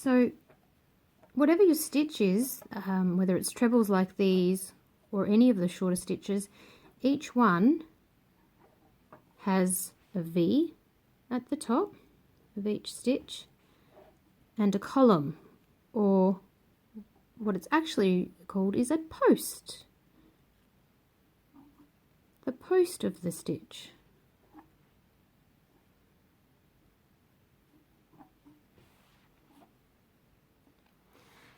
So whatever your stitch is, whether it's trebles like these or any of the shorter stitches, each one has a V at the top of each stitch and a column, or what it's actually called is a post. The post of the stitch.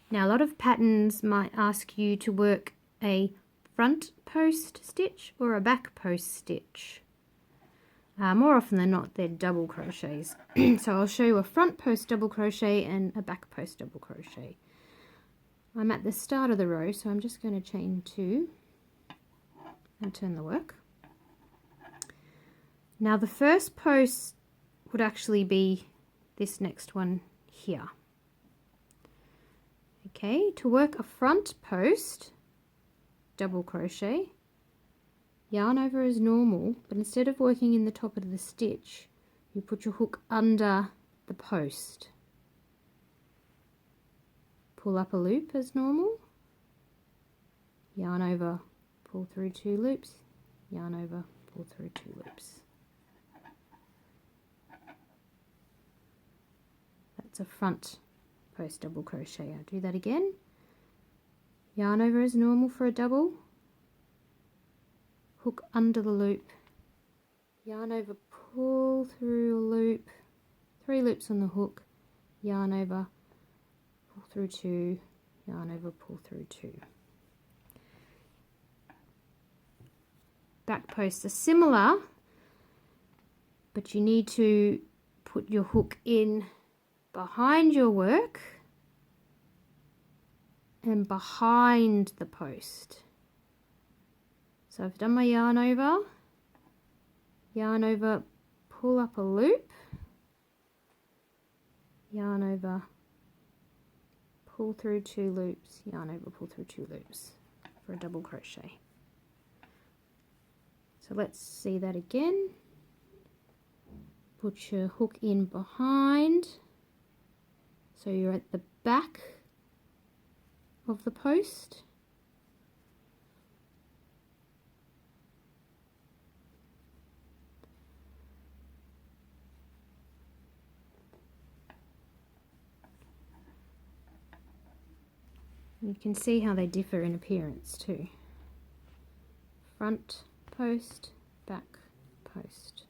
Now a lot of patterns might ask you to work a front post stitch or a back post stitch. More often than not they're double crochets. So I'll show you a front post double crochet and a back post double crochet. I'm at the start of the row, so I'm just going to chain 2 and turn the work. Now the first post would actually be this next one here. Okay, to work a front post double crochet, yarn over as normal, but instead of working in the top of the stitch, you put your hook under the post. Pull up a loop as normal, yarn over, pull through 2 loops, yarn over, pull through 2 loops. That's a front post double crochet. I'll do that again. Yarn over as normal for a double, hook under the loop, yarn over, pull through a loop, 3 loops on the hook, yarn over, pull through 2, yarn over, pull through 2. Back posts are similar, but you need to put your hook in behind your work and behind the post. So I've done my yarn over, pull up a loop, yarn over, pull through 2 loops, yarn over, pull through 2 loops for a double crochet. So let's see that again. Put your hook in behind, so you're at the back of the post. You can see how they differ in appearance too. Front post, back post.